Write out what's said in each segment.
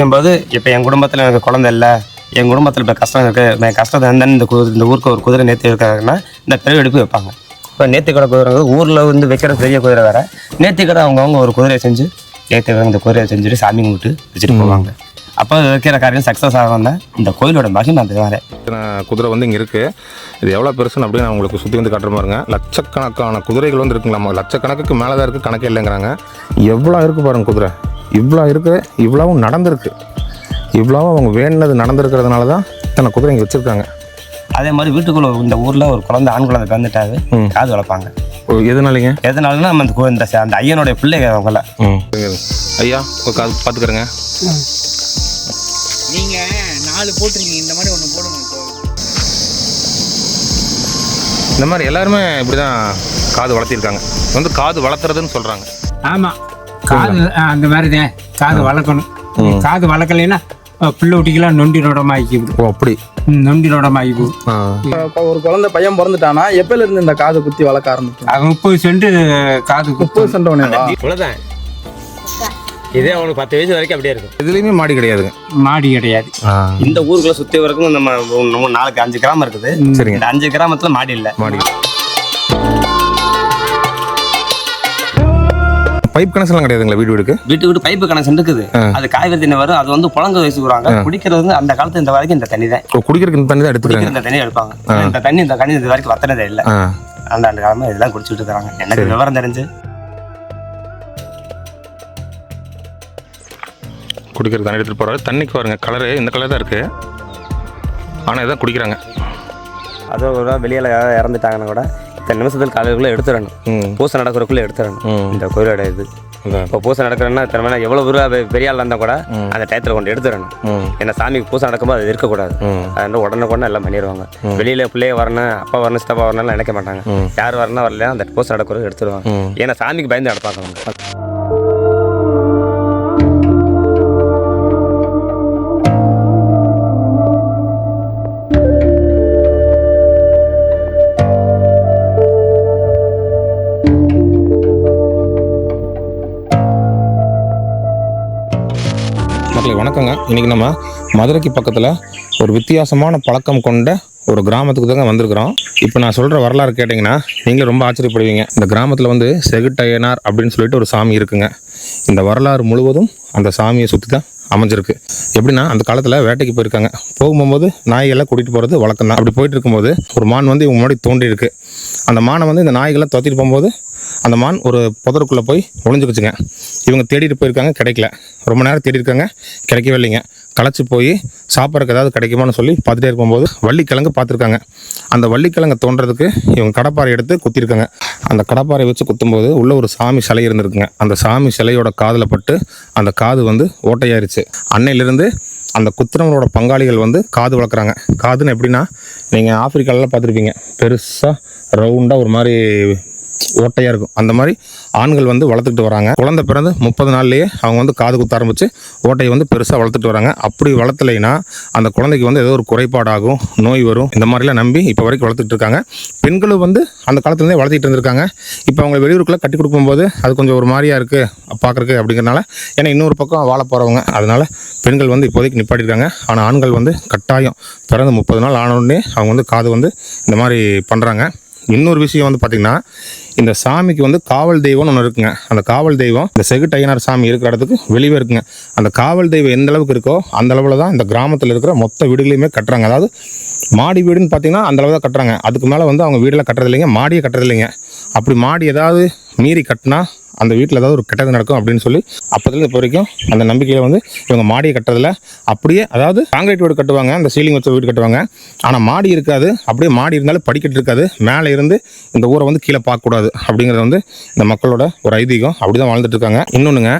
வைக்கும்போது இப்போ என் குடும்பத்தில் எனக்கு குழந்தை இல்லை, என் குடும்பத்தில் இப்போ கஷ்டம் இருக்குது, என் கஷ்டத்தை என்னன்னு இந்த ஊருக்கு ஒரு குதிரை நேர்த்தி இருக்காங்கன்னா இந்த பிறகு எடுப்பு வைப்பாங்க. இப்போ நேர்த்திக்கடை குதிரை ஊரில் வந்து வைக்கிற பெரிய குதிரை வேறு, நேர்த்திக்கடை அவங்கவுங்க ஒரு குதிரையை செஞ்சு நேர்த்திக்கடை இந்த குதிரையை செஞ்சுட்டு சாமி கும்பிட்டு வச்சுட்டு போவாங்க. அப்போ வைக்கிற காரியம் சக்ஸஸ் ஆகும்னா இந்த கோயிலோட மகிமை அந்த வேறு. குதிரை வந்து இங்கே இருக்குது. இது எவ்வளோ பெருசுன்னு அப்படின்னு நான் உங்களுக்கு சுற்றி வந்து காட்டுற பாருங்க. லட்சக்கணக்கான குதிரைகள் வந்து இருக்குங்களாமா. லட்சக்கணக்குக்கு மேலே தான் இருக்குது, கணக்கே இல்லைங்கிறாங்க. எவ்வளோ இருக்குது பாருங்க குதிரை, இவ்வளோ இருக்குது. இவ்வளவும் நடந்திருக்கு, இவ்வளவும் அவங்க வேணுனது நடந்திருக்கிறதுனால தான் இத்தனை குதிரை இங்கே வச்சுருக்காங்க. அதே மாதிரி வீட்டுக்குள்ள இந்த ஊரில் ஒரு குழந்தை ஆண் குழந்தை பிறந்துட்டாவே காது வளர்ப்பாங்க. எதுனாலங்க? எதனாலன்னா நம்ம அந்த ஐயனுடைய பிள்ளைங்க அவங்கள. ஐயா காது பார்த்துக்கிறேங்க. நீங்கள் 4 போட்டிருக்கீங்க, இந்த மாதிரி ஒன்று போடுங்க. இந்த மாதிரி எல்லாருமே இப்படி தான் காது வளர்த்திருக்காங்க. வந்து காது வளர்த்துறதுன்னு சொல்கிறாங்க. ஆமாம், காது அந்த மாதிரி தான் காது வளர்க்கணும். காது வளர்க்கலைன்னா பிள்ளை ஊட்டிக்கெல்லாம் நொண்டி நோடமாகிக்கும். ஓ அப்படி நொண்டி நோடமாகிக்கும். இப்போ ஒரு குழந்தை பையன் பிறந்துட்டானா எப்பல இருந்து இந்த காது குத்தி வளர்க்க ஆரம்பிக்கும்? அது 30 சென்ட் காது 30 சென்ட் ஒன்று இவ்வளோதான். இதே அவனுக்கு 10 வயசு வரைக்கும் அப்படியே இருக்கும். எதுலேயுமே மாடி கிடையாதுங்க. மாடி கிடையாது. இந்த ஊருக்குள்ள சுற்றி வரைக்கும் நம்ம 4-5 கிராமம் இருக்குது. சரிங்க. இந்த 5 கிராமத்தில் மாடி இல்லை. மாடி பைப் கனெக்ஷன்லாம் கிடையாதுங்களா? வீட்டுக்கு வீட்டு பைப்பு கனெக்ஷன் இருக்குது. அது காய்கறி தண்ணி வரும். அது வந்து புழங்க வச்சுக்கிறாங்க. குடிக்கிறது வந்து அந்த காலத்து இந்த வரைக்கும் இந்த தண்ணி தான். குடிக்கிறதுக்கு இந்த தண்ணி தான் எடுத்துக்கிறாங்க. இந்த தண்ணி எடுப்பாங்க. இந்த தண்ணி இது வரைக்கும் வத்தினதே இல்லை. அந்த காலமாக இதெல்லாம் குடிச்சிட்டு இருக்கிறாங்க. எனக்கு விவரம் தெரிஞ்சு குடிக்கிற தண்ணி எடுத்துகிட்டு போகிறாரு. தண்ணிக்கு பாருங்க கலரு இந்த கலர் தான் இருக்குது, ஆனால் இதான் குடிக்கிறாங்க. அது ஒரு வெளியில் இறந்துட்டாங்கன்னா கூட இத்தனை நிமிஷத்தில் காலைக்குள்ளே எடுத்துடணும். பூசை நடக்கிறதுக்குள்ளே எடுத்துடணும். இந்த கோயிலோட இது இப்போ பூசை நடக்கிறேன்னா திறமைனா எவ்வளோ பெரிய ஆள் இருந்தால் கூட அந்த டயத்தில் கொண்டு எடுத்துடணும். ஏன்னா சாமிக்கு பூசை நடக்கும்போது அது இருக்கக்கூடாது. அது உடனே எல்லாம் பண்ணிடுவாங்க. வெளியில் பிள்ளைய வரணும், அப்பா வரணும், சித்தப்பா வரணும்லாம் நினைக்க மாட்டாங்க. யார் வரணும் வரலையா அந்த பூசை நடக்கிறது எடுத்துருவாங்க. ஏன்னா சாமிக்கு பயந்து நடப்பாங்க அவங்க. மக்களே வணக்கங்க. இன்றைக்கி நம்ம மதுரைக்கு பக்கத்தில் ஒரு வித்தியாசமான பழக்கம் கொண்ட ஒரு கிராமத்துக்கு தாங்க வந்திருக்கிறோம். இப்போ நான் சொல்கிற வரலாறு கேட்டிங்கன்னா நீங்களே ரொம்ப ஆச்சரியப்படுவீங்க. இந்த கிராமத்தில் வந்து செகுட்டையனார் அப்படின்னு சொல்லிட்டு ஒரு சாமி இருக்குங்க. இந்த வரலாறு முழுவதும் அந்த சாமியை சுற்றி தான் அமைஞ்சிருக்கு. எப்படின்னா அந்த காலத்தில் வேட்டைக்கு போயிருக்காங்க. போகும்போது நாய்கள்லாம் கூட்டிகிட்டு போகிறது வழக்கம் தான். அப்படி போயிட்டு இருக்கும்போது ஒரு மான் வந்து இவங்க முன்னாடி தோண்டி இருக்கு. அந்த மானை வந்து இந்த நாய்களை துரத்திட்டு போகும்போது அந்த மான் ஒரு புதருக்குள்ளே போய் ஒளிஞ்சுக்குச்சுங்க. இவங்க தேடிட்டு போயிருக்காங்க, கிடைக்கல. ரொம்ப நேரம் தேடி இருக்காங்க, கிடைக்கவே இல்லைங்க. களைச்சி போய் சாப்பிட்றதுக்கு ஏதாவது கிடைக்குமான்னு சொல்லி பார்த்துட்டே இருக்கும்போது வள்ளிக்கிழங்கு பார்த்துருக்காங்க. அந்த வள்ளிக்கிழங்கை தோன்றதுக்கு இவங்க கடப்பாறை எடுத்து குத்திருக்காங்க. அந்த கடப்பாறை வச்சு குத்தும்போது உள்ள ஒரு சாமி சிலை இருந்திருக்குங்க. அந்த சாமி சிலையோட காதில் பட்டு அந்த காது வந்து ஓட்டையாயிருச்சு. அன்னையிலிருந்து அந்த குத்துறவங்களோட பங்காளிகள் வந்து காது வளர்க்குறாங்க. காதுன்னு எப்படின்னா நீங்கள் ஆப்பிரிக்காலலாம் பார்த்துருப்பீங்க, பெருசாக ரவுண்டாக ஒரு மாதிரி ஓட்டையாக இருக்கும். அந்த மாதிரி ஆண்கள் வந்து வளர்த்துக்கிட்டு வராங்க. குழந்தை பிறந்து 30 நாள்லேயே அவங்க வந்து காது குத்த ஆரம்பித்து ஓட்டையை வந்து பெருசாக வளர்த்துட்டு வராங்க. அப்படி வளர்த்தலைன்னா அந்த குழந்தைக்கு வந்து ஏதோ ஒரு குறைபாடாகும், நோய் வரும். இந்த மாதிரிலாம் நம்பி இப்போ வரைக்கும் வளர்த்துட்டு இருக்காங்க. பெண்களும் வந்து அந்த காலத்துலேருந்தே வளர்த்திட்டு இருந்திருக்காங்க. இப்போ அவங்க வெளியூருக்குள்ளே கட்டி கொடுக்கும்போது அது கொஞ்சம் ஒரு மாதிரியாக இருக்குது பார்க்குறக்கு அப்படிங்கிறனால, ஏன்னா இன்னொரு பக்கம் வாழ போகிறவங்க, அதனால் பெண்கள் வந்து இப்போதைக்கு நிப்பாட்டிருக்காங்க. ஆனால் ஆண்கள் வந்து கட்டாயம் பிறந்து 30 நாள் ஆனோடனே அவங்க வந்து காது வந்து இந்த மாதிரி பண்ணுறாங்க. இன்னொரு விஷயம் வந்து பார்த்திங்கன்னா இந்த சாமிக்கு வந்து காவல் தெய்வம்னு ஒன்று இருக்குங்க. அந்த காவல் தெய்வம் இந்த செகுட்டையனார் சாமி இருக்கிற இடத்துக்கு வெளியே இருக்குங்க. அந்த காவல் தெய்வம் எந்த அளவுக்கு இருக்கோ அந்த அளவில் தான் இந்த கிராமத்தில் இருக்கிற மொத்த வீடுகளையுமே கட்டுறாங்க. அதாவது மாடி வீடுன்னு பார்த்தீங்கன்னா அந்த அளவு தான் கட்டுறாங்க. அதுக்கு மேலே வந்து அவங்க வீடெல்லாம் கட்டுறது இல்லைங்க, மாடியை கட்டுறது இல்லைங்க. அப்படி மாடி ஏதாவது மீறி கட்டினா அந்த வீட்டில் ஏதாவது ஒரு கெட்டது நடக்கும் அப்படின்னு சொல்லி அப்போதுலேருந்து இப்போ வரைக்கும் அந்த நம்பிக்கையில் வந்து இவங்க மாடியை கட்டுறதில்ல. அப்படியே அதாவது காங்கிரீட் வீடு கட்டுவாங்க, அந்த சீலிங் வச்ச வீடு கட்டுவாங்க. ஆனால் மாடி இருக்காது. அப்படியே மாடி இருந்தாலும் படிக்கட்டு இருக்காது. மேலே இருந்து இந்த ஊரை வந்து கீழே பார்க்கக்கூடாது அப்படிங்கிறது வந்து இந்த மக்களோட ஒரு ஐதீகம். அப்படி தான் வாழ்ந்துட்டு இருக்காங்க. இன்னொன்றுங்க,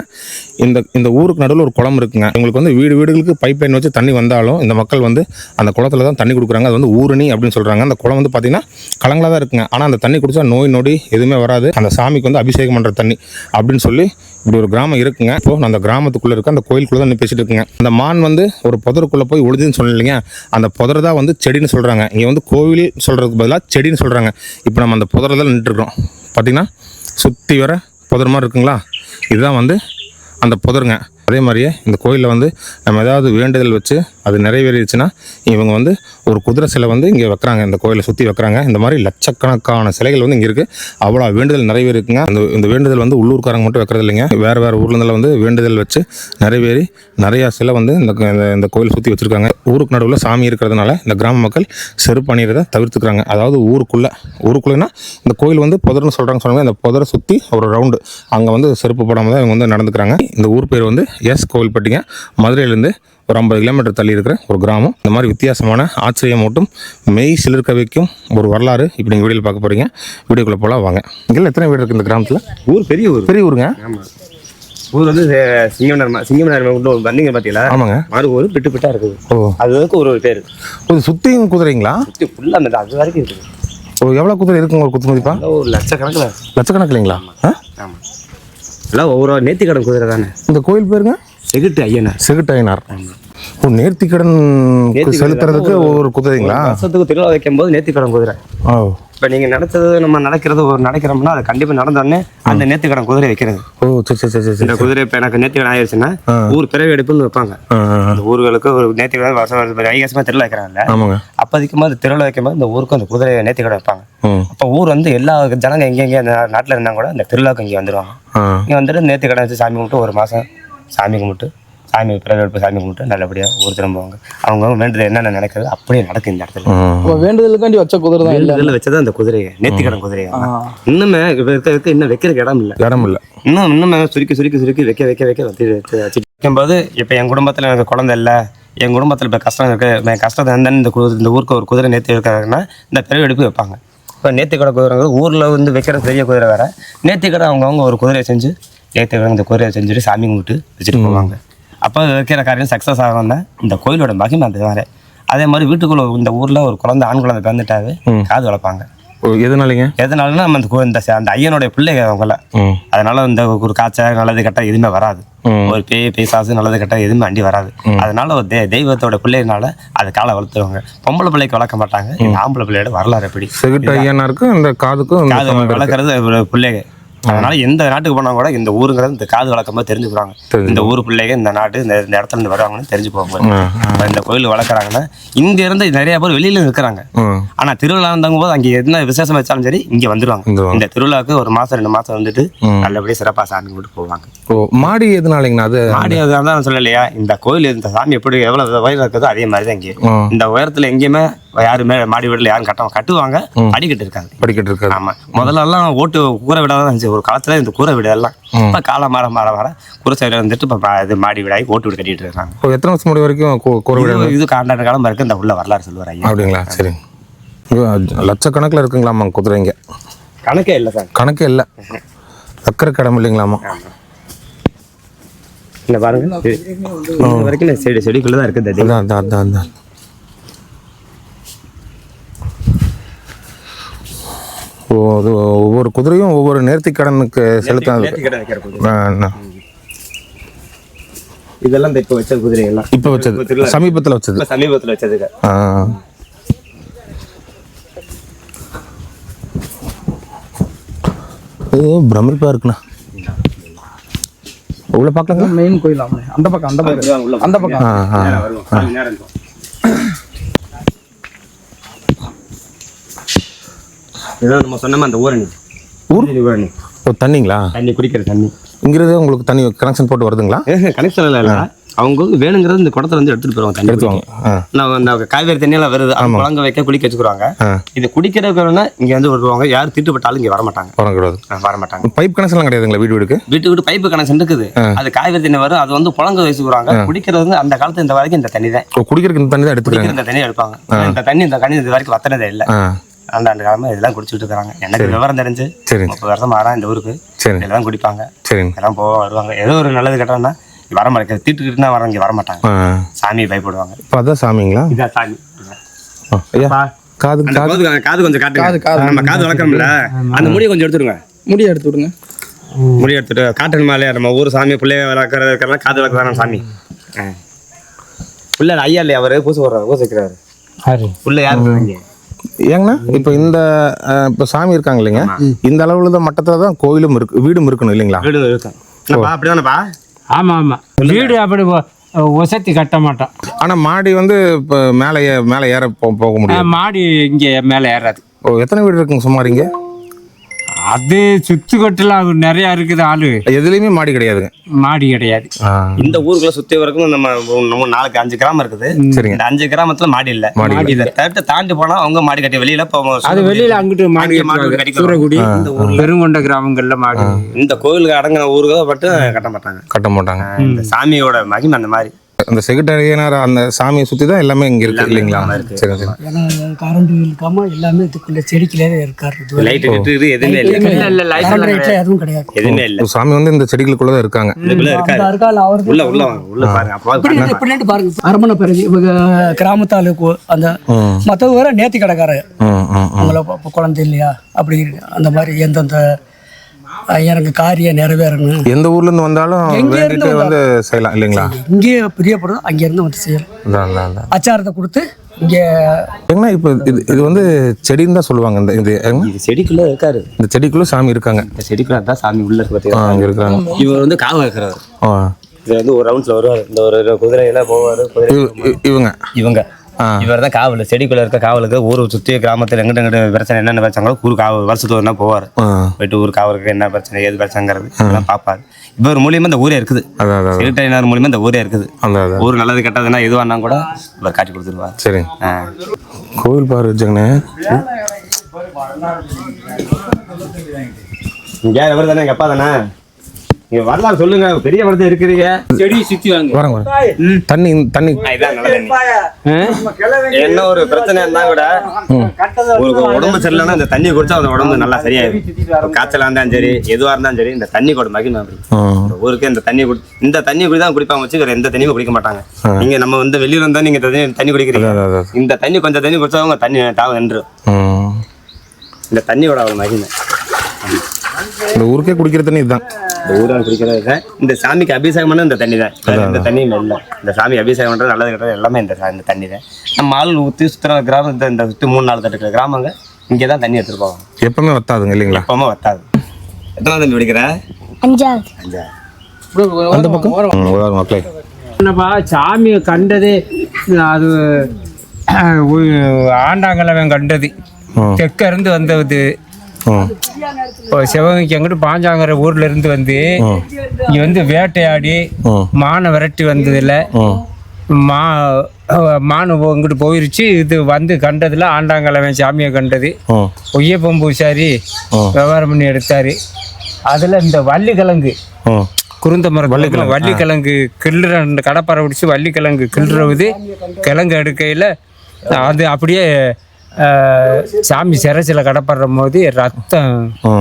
இந்த ஊருக்கு நடுவில் ஒரு குளம் இருக்குங்க. இவங்களுக்கு வந்து வீடுகளுக்கு பைப் லைன் வச்சு தண்ணி வந்தாலும் இந்த மக்கள் வந்து அந்த குளத்தில் தான் தண்ணி கொடுக்குறாங்க. அது வந்து ஊரணி அப்படின்னு சொல்கிறாங்க. அந்த குளம் வந்து பார்த்திங்கன்னா கலங்களாக தான் இருக்குங்க. ஆனால் அந்த தண்ணி குடித்தா நோய் நொடி எதுவுமே வராது. அந்த சாமிக்கு வந்து அபிஷேகம் பண்ணுற தண்ணி அப்படின்னு சொல்லி இப்படி ஒரு கிராமம் இருக்குங்க. இப்போ நான் அந்த கிராமத்துக்குள்ளே இருக்க அந்த கோயிலுக்குள்ளே தான் பேசிட்டு இருக்குங்க. அந்த மான் வந்து ஒரு புதருக்குள்ளே போய் ஒளிஞ்சுன்னு சொன்னீங்க. அந்த புதரை தான் வந்து செடின்னு சொல்கிறாங்க. இங்கே வந்து கோவில் சொல்கிறதுக்கு பதிலாக செடின்னு சொல்கிறாங்க. இப்போ நம்ம அந்த புதரை தான் நின்றுருக்குறோம். பார்த்திங்கன்னா சுற்றி வர புதர் மாதிரி இருக்குங்களா, இதுதான் வந்து அந்த புதருங்க. அதே மாதிரியே இந்த கோயிலில் வந்து நம்ம ஏதாவது வேண்டுதல் வச்சு அது நிறைவேறிடுச்சுன்னா இவங்க வந்து ஒரு குதிரை சிலை வந்து இங்கே வைக்கிறாங்க, இந்த கோயிலை சுற்றி வைக்கிறாங்க. இந்த மாதிரி லட்சக்கணக்கான சிலைகள் வந்து இங்கே இருக்குது. அவ்வளோ வேண்டுதல் நிறைவேறிக்குங்க. இந்த வேண்டுதல் வந்து உள்ளூர்காரங்க மட்டும் வைக்கிறது இல்லைங்க, வேறு ஊர்லேருந்துல வந்து வேண்டுதல் வச்சு நிறைவேறி நிறையா சிலை வந்து இந்த கோயிலை சுற்றி வச்சுருக்காங்க. ஊருக்கு நடுவில் சாமி இருக்கிறதுனால இந்த கிராம மக்கள் செருப்பு அணிகிறத தவிர்த்துக்கிறாங்க. அதாவது ஊருக்குள்ளேன்னா இந்த கோயில் வந்து புதர்னு சொல்கிறாங்க சொன்னாங்க, இந்த புதரை சுற்றி ஒரு ரவுண்டு அங்கே வந்து செருப்பு போடாமல் தான் இவங்க வந்து நடந்துக்கிறாங்க. இந்த ஊர் பேர் வந்து கோவில்பட்டிங்க. மதுரையிலேருந்து ஒரு 50 கிலோமீட்டர் தள்ளி இருக்கிற ஒரு கிராமம். இந்த மாதிரி வித்தியாசமான ஆச்சரியமூட்டும் மெய் சிலிர்க்க வைக்கும் ஒரு வரலாறு இப்போ நீங்கள் வீடியோவில் பார்க்க போகிறீங்க. வீடியோக்குள்ளே போகலாம் வாங்க. இங்கே எத்தனை வீடு இருக்குது இந்த கிராமத்தில்? ஊர் பெரிய ஊருங்க. ஆமாம், ஊர் வந்து சிங்கமனர் வந்தீங்க பார்த்தீங்களா? ஆமாங்க. மறு ஊர் பிட்டா இருக்குது. அது வரைக்கும் ஒரு பேர். சுற்றியும் குதிரைங்களா? சுற்றி ஃபுல்லாக அந்த அது வரைக்கும் இருக்குது. எவ்வளோ குதிரை இருக்குங்க ஒரு குத்து மதிப்பா? ஒரு லட்சக்கணக்கில் இல்லைங்களா? ஆமாம், எல்லாம் ஒவ்வொரு நேர்த்திக்கடன் குதிரை தானே. இந்த கோயில் பேருங்க செகுட்டு ஐயனார். நேர்த்திக்கடன் செலுத்துறதுக்கு ஒவ்வொரு குதிரைங்களா? வருஷத்துக்கு திருவிழா வைக்கும் போது நேர்த்திக்கடன் குதிரை. இப்போ நீங்கள் நடத்தது நம்ம நடக்கிறோம்னா அது கண்டிப்பாக நடந்தோடனே அந்த நேர்த்திக்கடன் குதிரை வைக்கிறது. சரி. இந்த குதிரை இப்போ எனக்கு நேர்த்திக்கடன் ஆயிடுச்சுன்னா ஊர் பிறவி எடுப்புன்னு வைப்பாங்க. அந்த ஊர்களுக்கு ஒரு நேர்த்திக்கடன் வருஷம் ஐகாசமாக திருவிழா வைக்கிறாங்கல்ல. ஆமாங்க. அப்போதைக்கும் போது திருவிழா வைக்கும் போது இந்த ஊருக்கு அந்த குதிரை நேர்த்திக்கடன் வைப்பாங்க. அப்போ ஊர் வந்து எல்லா ஜனங்க எங்கெங்கே அந்த நாட்டில் இருந்தால் கூட இந்த திருவிழாவுக்கு இங்கே வந்துடுவாங்க. இங்கே வந்துட்டு நேர்த்திக்கடன் வச்சு சாமி கும்பிட்டு ஒரு மாதம் சாமி கும்பிட்டு சாமி பிறகு எடுப்பு சாமி கும்பிட்டு நல்லபடியாக ஊர் திரும்புவாங்க. அவங்க வேண்டுதல் என்னென்ன நடக்குது அப்படியே நடக்கும் இந்த இடத்துல. வேண்டுதலுக்காண்டி வச்ச குதிரை தான் இதில் வச்சது அந்த குதிரையை நேர்த்திக்கடன் குதிரையை. இன்னுமே இருக்க இன்னும் வைக்கிறதுக்கு இடம் இல்லை. இன்னுமே சுருக்கி வைக்க வைக்கும்போது இப்போ என் குடும்பத்தில் எனக்கு குழந்தை இல்லை, என் குடும்பத்தில் இப்போ கஷ்டம் இருக்குது, கஷ்டத்தை இந்த ஊருக்கு ஒரு குதிரை நேர்த்தி வைக்கிறாங்கன்னா இந்த பிறகு எடுப்பு வைப்பாங்க. இப்போ நேர்த்திக்கடை குதிரை ஊரில் வந்து வைக்கிற பெரிய குதிரை வேறு. நேர்த்திக்கடை அவங்கவுங்க ஒரு குதிரையை செஞ்சு நேர்த்திக்கடை இந்த குதிரையை செஞ்சுட்டு சாமி கும்பிட்டு வச்சுட்டு போவாங்க. அப்போ வைக்கிற காரியம் சக்ஸஸ் ஆகும் தான் இந்த கோயிலோட மகிமை. அந்த வேறு அதே மாதிரி வீட்டுக்குள்ள இந்த ஊரில் ஒரு குழந்தை ஆண் குழந்தை பிறந்துட்டாவே காது வளர்ப்பாங்க. எதனாலன்னா நம்ம அந்த ஐயனுடைய பிள்ளைங்க அவங்கள. அதனால இந்த ஒரு காய்ச்சல் நல்லது கெட்ட எதுவுமே வராது. ஒரு பேசாசு நல்லது கெட்ட எதுவுமே அண்டி வராது. அதனால ஒரு தெய்வத்தோட பிள்ளைனால அது காலை வளர்த்துருவாங்க. பொம்பளை பிள்ளைக்கு வளர்க்க மாட்டாங்க. ஆம்பளை பிள்ளையோட வரலாறு எப்படி இந்த காதுக்கும் காது வளர்க்கறது பிள்ளைங்க. அதனால எந்த நாட்டுக்கு போனா கூட இந்த ஊருங்கிறது இந்த காது வளர்க்கும்போது தெரிஞ்சுக்கிறாங்க. இந்த ஊர் பிள்ளைங்க இந்த நாட்டு இந்த இடத்துல இருந்து வருவாங்கன்னு தெரிஞ்சு போகும்போது இந்த கோயில் வளர்க்குறாங்கன்னா இங்க இருந்து நிறைய பேர் வெளியில இருக்கிறாங்க. ஆனா திருவிழா இருந்தாங்க போது அங்கே என்ன விசேஷம் வச்சாலும் சரி இங்க வந்துருவாங்க. இந்த திருவிழாவுக்கு ஒரு மாசம் 2 மாசம் வந்துட்டு நல்லபடியா சிறப்பா சாமி கும்பிட்டு போவாங்க. மாடி எதுனாலங்கண்ணா? அது மாடி அதான் சொல்லலையா, இந்த கோயில் இந்த சாமி எப்படி எவ்வளவு உயரம் இருக்குதோ அதே மாதிரிதான் இங்கே. இந்த உயரத்துல எங்கேயுமே யாருமே மாடி வீடுல யாரும் கட்டுவாங்க. படிக்கட்டு இருக்காது. ஆமா, முதல்ல எல்லாம் ஓட்டு கூரை வீடாதான் இருந்துச்சு ஒரு காலத்துல. இந்த கூரை வீடு எல்லாம் இப்ப காலம் மாற கூரை சைடு வந்துட்டு இப்ப இது மாடி வீடாகி ஓட்டு வீடு கட்டிட்டு இருக்காங்க. எத்தனை வருஷம் முடி வரைக்கும் கூரை வீடு? இது காண்டாண்டு காலம் இருக்கு. இந்த உள்ள வரலாறு சொல்லுவார் ஐயா. அப்படிங்களா? சரி. லட்சக்கணக்கில் இருக்குங்களாமா குதிரைங்க? கணக்கே இல்லை சார். கணக்கே இல்லை. சக்கரை கிடம் இல்லைங்களாமா? இந்த பாருங்க வரைக்கும் செடிக்குள்ளதான் இருக்குது. ஒவ்வொரு குதிரையும் ஒவ்வொரு நேர்த்தி கடனுக்கு செலுத்த. இதெல்லாம் இப்ப வச்ச குதிரை எல்லாம் இப்ப வச்சது சமீபத்தில் வச்சதுக்கு. பிரமிப்பா இருக்குண்ணா. உள்ள பார்க்கலாம். மெயின் கோயில் அந்த பக்கம். இதான் நம்ம சொன்னோம் அந்த ஊரணி. தண்ணிங்களா? தண்ணி குடிக்கிற தண்ணி இங்கிறது உங்களுக்கு தண்ணி கனெக்ஷன் போட்டு வருதுங்களா? கனெக்ஷன் இல்லை. அவங்க வேணுங்கிறது இந்த குடத்துல வந்து எடுத்துட்டு போயிருவாங்க. தண்ணி எடுத்துவாங்க. அந்த காய்கறி தண்ணியெல்லாம் வருது, குழங்க வைக்க குளிக்க வச்சுக்குறாங்க. இது குடிக்கிறதுக்கு இங்க வந்து வருவாங்க. யாரும் திட்டுப்பட்டாலும் இங்க வரமாட்டாங்க. பைப் கனெக்ஷன் கிடையாதுங்களா? வீட்டுக்கு பைப்பு கனெக்ஷன் இருக்குது. அது காய்கறி தண்ணி வரும். அது வந்து புழங்க வச்சுக்குறாங்க. குடிக்கிறது வந்து அந்த காலத்துல இந்த வரைக்கும் இந்த தண்ணி தான். குடிக்கிறதுக்கு இந்த தண்ணி தான் எடுத்துக்கிறாங்க. இந்த தண்ணி எடுப்பாங்க. இந்த தண்ணி இது வரைக்கும் வத்தினதே இல்லை. ஆண்டாண்டு காலமா இதெல்லாம் குடிச்சுட்டு இருக்காங்க. எனக்கு விவரம் தெரிஞ்சு 30 வருஷம் ஆறா இந்த ஊருக்கு. இதெல்லாம் குடிப்பாங்க. எல்லாம் வருவாங்க. ஏதோ ஒரு நல்லது கேட்டோம்னா வர மாட்டேங்க. தீட்டுக்கிட்டுனா வர இங்க வரமாட்டாங்க. சாமி பயப்படுவாங்க. அதான் சாமிங்களா? இதான் சாமி. காது கொஞ்சம் காட்டுங்க. நம்ம காது வளர்க்கணும்ல, அந்த முடியை கொஞ்சம் எடுத்துடுங்க. முடியை எடுத்துட்டு காட்டணுமா இல்லையா? நம்ம ஊர் சாமி பிள்ளைய வளர்க்கறதுக்கெல்லாம் காது வளர்க்க வேணாம் சாமி. பிள்ளை ஐயா இல்லையா? அவரு பூசை வைக்கிறாரு. பிள்ளை யாரு ஏங்கண்ணா? இப்போ சாமி இருக்காங்க இல்லைங்க, இந்த அளவுல தான் மட்டத்துல தான் கோயிலும் இருக்கு, வீடும் இருக்கணும் இல்லைங்களா? வீடு இருக்கும். அப்படிதானப்பா? ஆமாம் ஆமாம் வீடு அப்படி ஒசத்தி கட்ட மாட்டோம். ஆனால் மாடி வந்து இப்போ மேலே ஏற போக முடியும். மாடி இங்கே மேலே ஏறாது. ஓ, எத்தனை வீடு இருக்குங்க சுமார் இங்கே? அது சுத்துக்கட்டுலாம் நிறையா இருக்குது. ஆளு எதுலேயுமே மாடி கிடையாதுங்க. மாடி கிடையாது. இந்த ஊருக்குள்ள சுத்தி வரைக்கும் நம்ம 4-5 கிராமம் இருக்குது. சரிங்க. இந்த 5 கிராமத்துல மாடி இல்ல. மாடி இல்ல. தவிர்த்து தாண்டி போனா அவங்க மாடி கட்டி வெளியில அது வெளியில அங்கிட்டு மாடி கட்டிக்கலாம். சூரக்குடி பெருங்கொண்ட கிராமங்கள்ல மாடி. இந்த கோயிலுக்கு அடங்கின ஊருக்கு மட்டும் கட்ட மாட்டாங்க. இந்த சாமியோட மகிமை அந்த மாதிரி. அந்த செக்ரட்டரியனார் அந்த சாமியை சுற்றி தான் எல்லாமே இங்கே இருக்கு இல்லைங்களா? சரி சரி. ஏன்னா கரண்ட் இருக்காம எல்லாமே இதுக்குள்ள செடிக்குள்ளே இருக்காரு. லைட் கிட்டு எதுவுமே இல்ல. இல்ல லைட் எதுவும் கிடையாது. எதுவுமே இல்ல. சாமி வந்து இந்த செடிகளுக்குள்ள தான் இருக்காங்க. இதுக்குள்ள இருக்காது. உள்ள பாருங்க. இப்படி பாருங்க. அரமணை பிறகு இவங்க கிராமத்தாளுக்கு அந்த மற்றவங்க வேற நேர்த்தி கடைக்கார அவங்கள குழந்தை இல்லையா அப்படி இருக்கு. அந்த மாதிரி எந்தெந்த எனக்கு காரியம் நிறைவேறணும். எந்த ஊர்ல இருந்து வந்தாலும் வேண்டிட்டு வந்து செய்யலாம் இல்லைங்களா? இங்கே பிரியப்படுறோம் அங்க இருந்து வந்து செய்யலாம். அச்சாரத்தை கொடுத்து இங்கே ஏன்னா இப்போ இது வந்து செடின்னு தான் சொல்லுவாங்க. இது செடிக்குள்ள இருக்காரு. இந்த செடிக்குள்ள சாமி இருக்காங்க. இந்த செடிக்குள்ள தான் சாமி உள்ள இருக்கு பாத்தீங்களா? அங்கே இருக்காங்க. இவர் வந்து காவ வைக்கிறாரு. இது வந்து ஒரு ரவுண்ட்ஸ்ல வருவாரு. இந்த ஒரு குதிரையில போவாரு. இவங்க இவர் தான் காவல். செடிக்குள்ள இருக்க காவலுக்கு ஊரை சுற்றி கிராமத்தில் எங்கிட்ட பிரச்சனை என்னென்ன பிரச்சனை ஊர் காவல் வருஷத்துக்கு ஒரு நாள் போவார். போயிட்டு ஊர் காவலுக்கு என்ன பிரச்சனை ஏது பிரச்சனைங்கிறது எல்லாம் பார்ப்பாரு. இவர் மூலியமா இந்த ஊரே இருக்குது. செக்ரட்டரியார் மூலியமா இந்த ஊரே இருக்குது. ஊர் நல்லது கெட்டதுன்னா எதுவானா கூட இவர் காட்டி கொடுத்துருவார். சரி. கோவில் பாரு வச்சுங்கண்ணே. இங்கே எவர் தானே எங்க அப்பா தானே? நீங்க வரலாம் சொல்லுங்க. பெரிய மரத்தை இருக்கிறீங்க. செடி சுத்தி வாங்க. வரங்க தண்ணி இதான் நல்ல தண்ணி. என்ன ஒரு பிரச்சனை இருந்தா கூட ஒரு உடம்பு சரியில்லைன்னா இந்த தண்ணி குடிச்சா அந்த உடம்பு நல்லா சரியாயிடும். காய்ச்சலா இருந்தாலும் சரி எதுவா இருந்தாலும் சரி இந்த தண்ணி கூட மகிமை. ஊருக்கு இந்த தண்ணி குடி தான் குடிப்பாங்க வச்சு வேற எந்த தண்ணியும் குடிக்க மாட்டாங்க. நீங்க நம்ம வந்து வெளியில இருந்தா நீங்க தண்ணி குடிக்கிறீங்க. இந்த தண்ணி கொஞ்சம் தண்ணி குடிச்சவங்க தண்ணி தாவ நின்று. இந்த தண்ணியோட அவ்வளவு மகிமை. இந்த ஊருக்கே குடிக்கிற தண்ணி இதுதான். இந்த ஊரால் குடிக்கிறது இந்த சாமிக்கு அபிஷேகம் பண்ண இந்த தண்ணி தான். இந்த தண்ணியில் இல்லை. இந்த சாமி அபிஷேகம் பண்ணுறது நல்லது கெட்டது எல்லாமே இந்த தண்ணி தான். நம்ம ஆள் ஊற்றி சுற்றுற கிராமம் இந்த சுற்றி 3-4 தட்டுக்கிற கிராமங்க இங்கே தான் தண்ணி எடுத்துட்டு போவாங்க. எப்பவுமே வத்தாதுங்க இல்லைங்களா? எப்பவுமே வத்தாது. எத்தனாவது தண்ணி பிடிக்கிற? 5. அந்த பக்கம் மக்களே என்னப்பா சாமியை கண்டதே அது ஆண்டாங்கலவன் கண்டது. தெற்க இருந்து வந்தது. இப்போ சிவகங்கைக்கு எங்கிட்ட பாஞ்சாங்கிற ஊர்ல இருந்து வந்து இங்க வந்து வேட்டையாடி மானை விரட்டி வந்ததில்ல. மானு இங்கிட்டு போயிருச்சு. இது வந்து கண்டதுல ஆண்டாங்கலவன் சாமியை கண்டது. ஒய்யப்பம் பூசாரி விவகாரம் பண்ணி எடுத்தாரு. அதுல இந்த வள்ளிக்கிழங்கு குருந்த மரம் வள்ளிக்கிழங்கு கிள்ளுற கடப்பாறை பிடிச்சி வள்ளிக்கிழங்கு கிள்ளுறது கிழங்கு எடுக்கையில் அது அப்படியே சாமி சிரசில் கடப்படுற போது ரத்தம்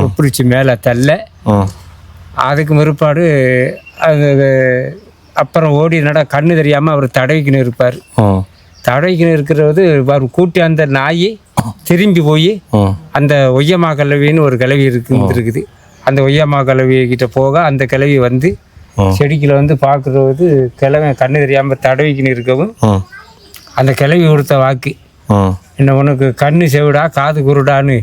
உப்பிடிச்சு மேலே தள்ள. அதுக்கு பிற்பாடு அது அப்புறம் ஓடி கண்ணு தெரியாமல் அவர் தடவிக்கின்னு இருப்பார். தடவிக்கின்னு இருக்கிறது அவர் கூட்டி அந்த நாய் திரும்பி போய் அந்த ஒய்யமா கிழவின்னு ஒரு கிழவி இருக்குது. அந்த ஒய்யமா கிழவி கிட்ட போக அந்த கிழவி வந்து செடிக்குள்ள வந்து பார்க்குறது கிழவன் கண்ணு தெரியாமல் தடவிக்கின்னு இருக்கவும் அந்த கிழவி கொடுத்த வாக்கு என்ன உனக்கு கண்ணு செவிடா காது குருடான்னு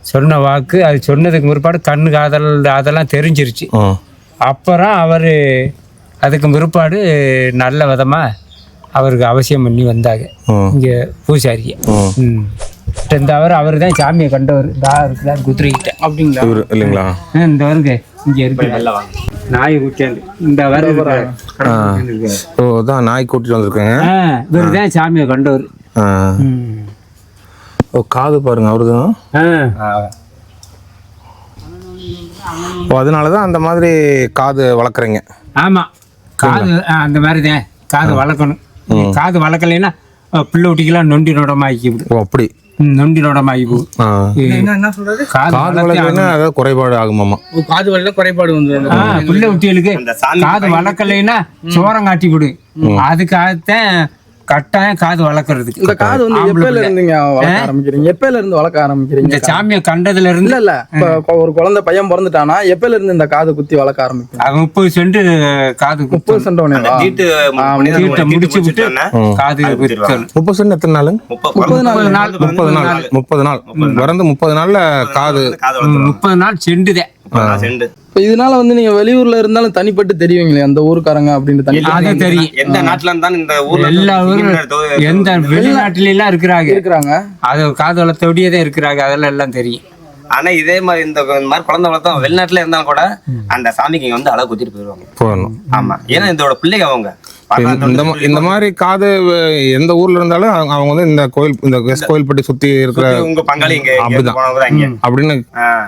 சொன்ன வாக்கு. அது சொன்னதுக்கு பிற்பாடு கண்ணு காதல் அதெல்லாம் தெரிஞ்சிருச்சு. அப்புறம் அவர் அதுக்கு பிற்பாடு நல்ல விதமாக அவருக்கு அவசியம் பண்ணி வந்தாங்க இங்கே பூசாரியை. இந்த அவர் தான் சாமியை கண்டவர். இருக்குதான் குதிரைக்கிட்ட அப்படிங்களா இல்லைங்களா? இந்த வருங்க இங்கே இருக்கு நல்லா வாங்க நாய் கூட்டியாந்து இந்த வருது. ஓ தான் நாய் கூட்டிட்டு வந்திருக்கேங்க. இவர் தான் சாமியை கண்டவர். ஓ காது பாருங்க அவருதான். ஓ அதனாலதான் அந்த மாதிரி காது வளர்க்குறீங்க. ஆமா காது அந்த மாதிரி தான் காது வளர்க்கணும். காது வளர்க்கலைன்னா பிள்ளை குட்டிக்கெல்லாம் நொண்டி நோடமாக்கி. ஓ அப்படி நொண்டி நோடமாகி போகும். என்ன சொல்றது? காது வளர்க்கலைன்னா அதாவது குறைபாடு ஆகுமாமா. காது வளர்ல குறைபாடு வந்து பிள்ளை குட்டிகளுக்கு காது வளர்க்கலைன்னா சோரம் காட்டி விடு. அதுக்காகத்தான் கட்டாயம் காது வளர்க்கறதுக்கு. இந்த காது வந்து எப்பல இருந்துங்க வளர்க்க ஆரம்பிக்கிறீங்க? எப்பல இருந்து வளர்க்க ஆரம்பிக்கிறீங்க? இந்த சாமியை கண்டதுல இருந்து இல்ல இப்ப ஒரு குழந்தை பையன் பிறந்துட்டானா எப்பல இருந்து இந்த காது குத்தி வளர்க்க ஆரம்பிக்கும்? 30 சென்ட் காது 30 சென்ட் தீட்டை முடிச்சு விட்டு காது 30 சென்ட் எத்தனை நாள்? 30 நாள். 30 நாள் பிறந்து 30 நாள்ல காது 30 நாள் செண்டுதே. செண்டு. இப்போ இதனால வந்து நீங்க வெளியூர்ல இருந்தாலும் தனிப்பட்டு தெரியுங்களே அந்த ஊருக்காரங்க அப்படின்னு தனி அது தெரியும். எந்த நாட்டுல இருந்தாலும் இந்த ஊர்ல எல்லா ஊரும் எந்த வெளிநாட்டுல எல்லாம் இருக்கிறாங்க. இருக்கிறாங்க. அது காது வளர்த்தோடியே தான் இருக்கிறாங்க. அதெல்லாம் எல்லாம் தெரியும். ஆனா இதே மாதிரி இந்த மாதிரி குழந்தை வளர்த்தோம் வெளிநாட்டுல இருந்தாலும் கூட அந்த சாமிக்கு இங்க வந்து அளவு குத்திட்டு போயிடுவாங்க. போகணும். ஆமா, ஏன்னா இதோட பிள்ளைங்க அவங்க இந்த மாதிரி காது எந்த ஊர்ல இருந்தாலும் அவங்க வந்து இந்த கோயில் இந்த கோயில்பட்டி சுத்தி இருக்கிற உங்க பங்காளி இங்க அப்படிதான். போனவங்க இங்க அப்படின்னு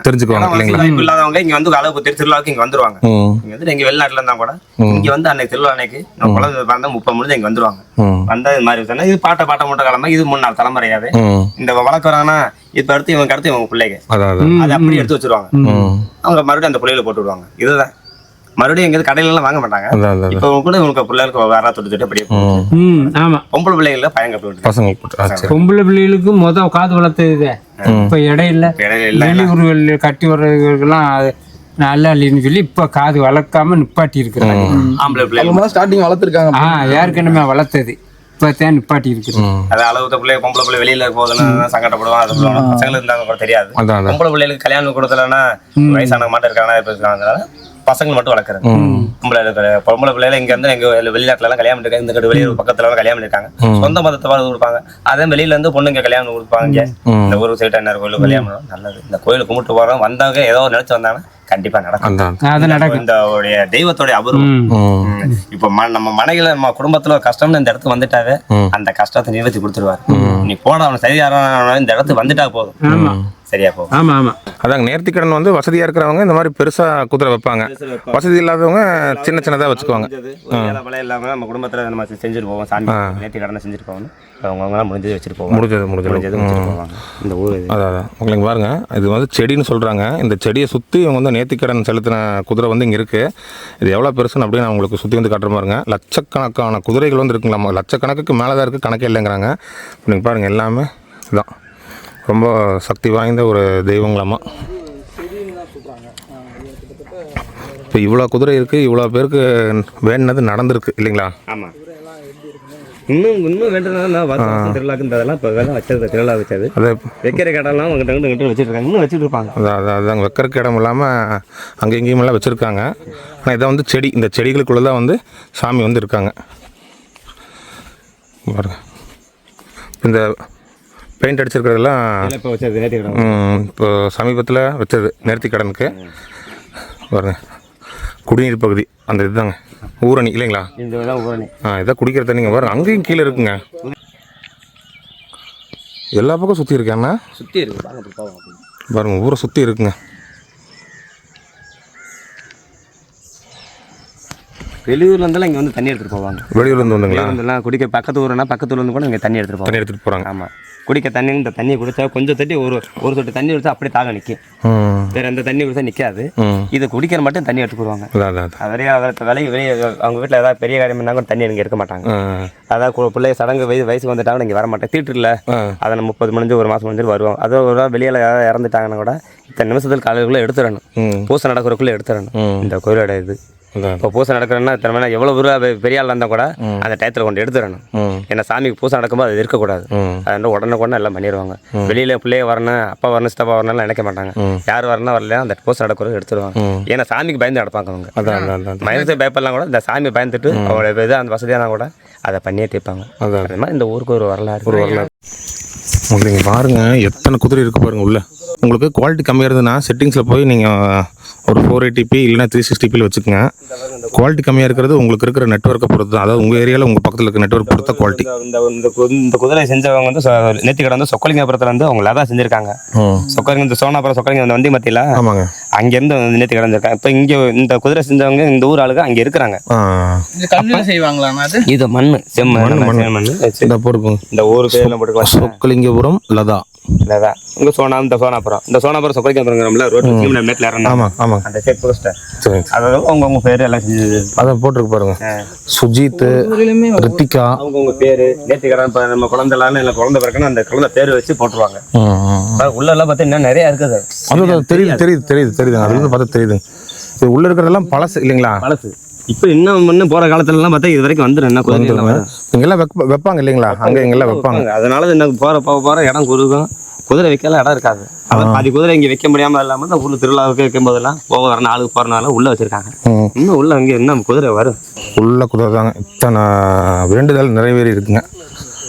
தெரிஞ்சுக்குவாங்க இல்லைங்களா? வாய்ப்பு இல்லாதவங்க இங்க வந்து அளவு குத்தி திருவிழாவுக்கு இங்க வந்துருவாங்க. இங்க வந்து எங்க வெளிநாட்டுல இருந்தா கூட இங்க வந்து அன்னைக்கு திருவிழா அன்னைக்கு நம்ம குழந்தை பிறந்தா 30 முடிஞ்சு இங்க வந்துருவாங்க. வந்தா இது மாதிரி சொன்னா இது பாட்ட மூட்டை காலமா இது 3-4 தலைமுறையாவே இந்த வளர்க்குறாங்கன்னா இப்ப அடுத்து இவங்க பிள்ளைங்க அதை அப்படி எடுத்து வச்சிருவாங்க. அவங்க மறுபடியும் அந்த பிள்ளைகளை போட்டு விடுவாங்க. இதுதான் மறுபடியும் எங்க கடையில எல்லாம் வாங்க மாட்டாங்க. இப்ப கூட இவங்க பிள்ளைகளுக்கு வேற தொட்டு அப்படியே ஆமா, பொம்பளை பிள்ளைங்கள பயம் கட்டு பசங்க பொம்பளை பிள்ளைகளுக்கு காது வளர்த்தது. இப்ப இடையில வெளியூர் கட்டி வர்றதுக்கெல்லாம் நல்லா இல்லைன்னு சொல்லி இப்ப காது வளர்க்காம நிப்பாட்டி இருக்கிறாங்க. ஆம்பளை பிள்ளைங்க ஸ்டார்டிங் வளர்த்துருக்காங்க. ஏற்கனவே வளர்த்தது இப்ப தேன் நிப்பாட்டி இருக்குது. அது அளவுக்கு பிள்ளை பொம்பளை பிள்ளை வெளியில போகுதுன்னா சங்கடப்படுவான். அது பசங்களுக்கு இருந்தாங்க கூட தெரியாது. பொம்பளை பிள்ளைகளுக்கு கல்யாணம் கொடுத்தலன்னா வயசானவங்க மட்டும் இருக்காங்க. இப்ப இருக்காங்க பசங்க மட்டும் வளர்க்குறாங்க. பொம்பளை பிள்ளைல இங்க இருந்து எங்க வெளிநாட்டுல எல்லாம் கல்யாணம் இருக்காங்க. இந்த வெளியூர் பக்கத்துல எல்லாம் கல்யாணம் இருக்காங்க. சொந்த மதத்தை வாழ்ந்து கொடுப்பாங்க. அதே வெளியில இருந்து பொண்ணுங்க கல்யாணம் கொடுப்பாங்க. இந்த ஊருக்கு சைட்டா என்ன கோயில் கல்யாணம் நல்லது. இந்த கோயிலை கும்பிட்டு போறோம் வந்தவங்க ஏதோ நினைச்சு வந்தாங்கன்னா கண்டிப்பா நடக்கும். இந்த தெய்வத்தோடைய அபூர்வம். இப்ப நம்ம மனைவில நம்ம குடும்பத்துல ஒரு கஷ்டம்னு இந்த இடத்துக்கு வந்துட்டாவே அந்த கஷ்டத்தை நிவர்த்தி கொடுத்துருவாரு. நீ போன அவன் சரியான இந்த இடத்துக்கு வந்துட்டா போதும், சரியா போகும். ஆமா ஆமா, அதாங்க நேர்த்திக்கடன் வந்து வசதியா இருக்கிறவங்க இந்த மாதிரி பெருசா குதிரை வைப்பாங்க. வசதி இல்லாதவங்க சின்ன சின்னதா வச்சுக்குவாங்க. இல்லாம நம்ம குடும்பத்துல நம்ம செஞ்சுட்டு போவோம். சாமி நேர்த்திக்கடனை செஞ்சுட்டு போவோம். அவங்களாம் முடிஞ்சது வச்சுட்டு போவோம். முடிஞ்சது இந்த ஊர் அதான் உங்களுக்கு பாருங்க, இது வந்து செடின்னு சொல்றாங்க. இந்த செடியை சுத்தி இவங்க வந்து நேர்த்திக்கடன் செலுத்தின குதிரை வந்து இங்க இருக்கு. இது எவ்வளவு பெருசுன்னு அப்படின்னு நான் உங்களுக்கு சுத்தி வந்து காட்டுற பாருங்க. லட்சக்கணக்கான குதிரைகள் வந்து இருக்குங்களாமா. லட்சக்கணக்குக்கு மேலதான் இருக்கு, கணக்கே இல்லைங்கிறாங்க. நீங்க பாருங்க, எல்லாமே இதான் ரொம்ப சக்தி வாய்ந்த ஒரு தெய்வங்களாமா. இப்போ இவ்வளோ குதிரை இருக்குது, இவ்வளோ பேருக்கு வேண்டினது நடந்திருக்கு இல்லைங்களா? ஆமாம். இன்னும் வேண்டுனா திருவிழாக்கு இதெல்லாம் இப்போ வேலை வச்சது திருவிழா வச்சது. அதை வைக்கிற கடலாம் அவங்ககிட்ட வச்சுட்டு இருக்காங்க. இன்னும் வச்சுட்டு இருப்பாங்க. அதாங்க வைக்கிறக்கு இடம் இல்லாமல் அங்கே எங்கேயும் எல்லாம் வச்சுருக்காங்க. ஆனால் இதை வந்து செடி, இந்த செடிகளுக்குள்ளே தான் வந்து சாமி வந்து இருக்காங்க பாருங்க. இந்த பெயிண்ட் அடிச்சிருக்கிறதெல்லாம் இப்போ வச்சது நேர்த்திக்கடன். இப்போ சமீபத்தில் வச்சது நேர்த்திக்கடனுக்கு பாருங்க. குடிநீர் பகுதி அந்த இதுதாங்க ஊரணி இல்லைங்களா? இதுதான் ஊரணி. இதான் குடிக்கிற தண்ணிங்க பாருங்க. அங்கேயும் கீழே இருக்குங்க. எல்லா பக்கம் சுற்றி இருக்கேன்னா சுற்றி இருக்கு பாருங்க, ஊரை சுற்றி இருக்குங்க. வெளியூர்ல இருந்தாலும் இங்கே வந்து தண்ணி எடுத்துகிட்டு போவாங்க. வெளியூர்லேருந்து வந்துங்களா? இதெல்லாம் குடிக்க பக்கத்து ஊருனா பக்கத்துல இருந்து கூட இங்கே தண்ணி எடுத்துகிட்டு போகிறாங்க. ஆமாம், குடிக்க தண்ணி இந்த தண்ணியை குடிச்சா கொஞ்சம் தட்டி ஒரு சொட்டு தண்ணி குடிச்சா அப்படியே தாக நிற்கும். வேற எந்த தண்ணி குடிச்சா நிற்காது. இது குடிக்கிற மட்டும் தண்ணி எடுத்து போடுவாங்க. விலைக்கு வெளியே அவங்க வீட்டில் ஏதாவது பெரிய காரியம் இருந்தால் கூட தண்ணி இங்கே இருக்க மாட்டாங்க. அதாவது பிள்ளைய சடங்கு வயசு வந்துட்டாங்கன்னா இங்கே வர மாட்டாங்க. தீட்டு இல்லை, அதை 30 முடிஞ்சு 1 மாதம் முடிஞ்சு வருவாங்க. அதோ ஒரு வெளியில் யாராவது இறந்துட்டாங்கன்னா கூட இத்தனை நிமிஷத்தில் காலைக்குள்ளே எடுத்துடணும். பூசை நடக்கிறக்குள்ளே எடுத்துடணும். இந்த கோயிலோட இது இப்போ பூசை நடக்கிறேன்னா திறமையான எவ்வளோ தூரம் பெரிய ஆள் இருந்தால் கூட அந்த டயத்தில் கொண்டு எடுத்துடணும். ஏன்னா சாமிக்கு பூசை நடக்கும்போது அது இருக்கக்கூடாது. அது உடனே எல்லாம் பண்ணிடுவாங்க. வெளியில் பிள்ளைய வரணும், அப்பா வரணும், சித்தப்பா வரணும்லாம் நினைக்க மாட்டாங்க. யார் வரணும் வரலையா அந்த பூசை நடக்கிறது எடுத்துருவாங்க. ஏன்னா சாமிக்கு பயந்து நடப்பாங்க அவங்க. மனசு பயப்படலாம் கூட இந்த சாமி பயந்துட்டு அவங்களோட இது அந்த வசதியான கூட அதை பண்ணியே தீர்ப்பாங்க. அது மாதிரி இந்த ஊருக்கு ஒரு வரலாறு. நீங்கள் பாருங்கள் எத்தனை குதிரை இருக்குது பாருங்கள் உள்ள. உங்களுக்கு குவாலிட்டி கம்மியாக இருந்ததுன்னா செட்டிங்ஸில் போய் நீங்கள் ஒரு 480p இல்லைனா 360pல வச்சுக்கோங்க. குவாலிட்டி கம்மியாக இருக்கிறது உங்களுக்கு இருக்கிற நெட்ஒர்க்கை பொறுத்து தான். அதாவது உங்கள் ஏரியாவில் உங்கள் பக்கத்தில் இருக்கிற நெட்ஒர்க் பொறுத்த குவாலிட்டி. இந்த குதிரை செஞ்சவங்க வந்து நேர்த்திக்கடன் வந்து சொக்கலிங்கபுரத்தில் வந்து அவங்க தான் செஞ்சுருக்காங்க. சொக்கலிங்க இந்த சோனாபுரம் சொக்கலிங்க வந்து வண்டி மத்தியில் ஆமாங்க, அங்கேருந்து வந்து நேர்த்திக்கடன் இருக்காங்க. இப்போ இங்கே இந்த குதிரை செஞ்சவங்க இந்த ஊர் ஆளுங்க அங்கே இருக்கிறாங்க. செய்வாங்களா? இது மண் செம்மண் போட்டுக்கோங்க. இந்த ஊர் பேர்ல போட்டுக்கலாம். சொக்கலிங்கபுரம் லதா லதா இந்த சோனாபுரம் சொக்கலிங்கபுரம்ல ரோட் மேட்ல அந்த செக் போஸ்ட் அதாவது அவங்க பேரு எல்லாம் செஞ்சு அதை போட்டுருக்கு பாருங்க. சுஜித், ரித்திகா அவங்க பேரு நேர்த்திக்கடன். இப்போ நம்ம குழந்தை எல்லாம் இல்லை குழந்தை பிறக்கணும் அந்த குழந்தை பேரு வச்சு போட்டுருவாங்க. உள்ள எல்லாம் பார்த்தா இன்னும் நிறைய இருக்குது. அது தெரியுது அது வந்து பார்த்தா தெரியுது. இது உள்ள இருக்கிறதெல்லாம் பழசு இல்லைங்களா? பழசு. இப்போ இன்னும் போற காலத்துல எல்லாம் பார்த்தா இது வரைக்கும் வந்துடும். என்ன குதிரை இங்கெல்லாம் வைப்பாங்க இல்லைங்களா? அங்கே இங்கெல்லாம் வைப்பாங்க. அதனால என்ன போற இடம் குறுகும். குதிரை வைக்கலாம் இடம் இருக்காது. அவர் பாதி குதிரை இங்கே வைக்க முடியாமல் இல்லாமல் இந்த ஊரில் திருவிழாவுக்கு வைக்கும் போதெல்லாம் போக வர ஆளுக்கு போகிறனால உள்ளே வச்சுருக்காங்க. இன்னும் உள்ள அங்கே இன்னும் குதிரை வரும். உள்ள குதிரை தாங்க. இத்தனை வேண்டுதல் நிறைவேறி இருக்குங்க.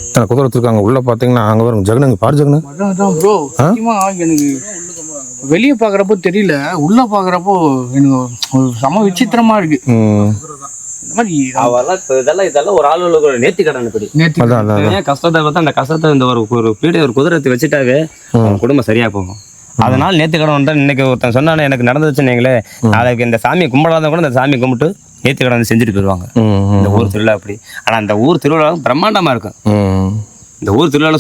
இத்தனை குதிரை வச்சுருக்காங்க. உள்ளே பார்த்தீங்கன்னா அங்கே வரும் ஜெகனுங்க பாரு ஜெகனு. ப்ரோ எனக்கு வெளியே பார்க்குறப்போ தெரியல, உள்ள பார்க்குறப்போ எனக்கு ஒரு சம விசித்திரமா இருக்கு. இந்த மாதிரி இதெல்லாம் ஒரு ஆளுநர் நேர்த்தி கடன். இப்படி ஏன் கஷ்டத்தை பார்த்தா அந்த கஷ்டத்தை இந்த ஒரு பீடை ஒரு குதிரத்தை வச்சுட்டாவே அவங்க குடும்பம் சரியா போகும். அதனால நேர்த்தி கடன் வந்தா இன்னைக்கு ஒருத்தன் சொன்னானே எனக்கு நடந்துச்சுன்னீங்களே, நாளைக்கு இந்த சாமி கும்பிடாத கூட இந்த சாமி கும்பிட்டு நேர்த்தி கடன் செஞ்சுட்டு போயிடுவாங்க. இந்த ஊர் திருவிழா அப்படி. ஆனா அந்த ஊர் திருவிழா பிரம்மாண்டமா இருக்கும். இந்த ஊர் திருவிழா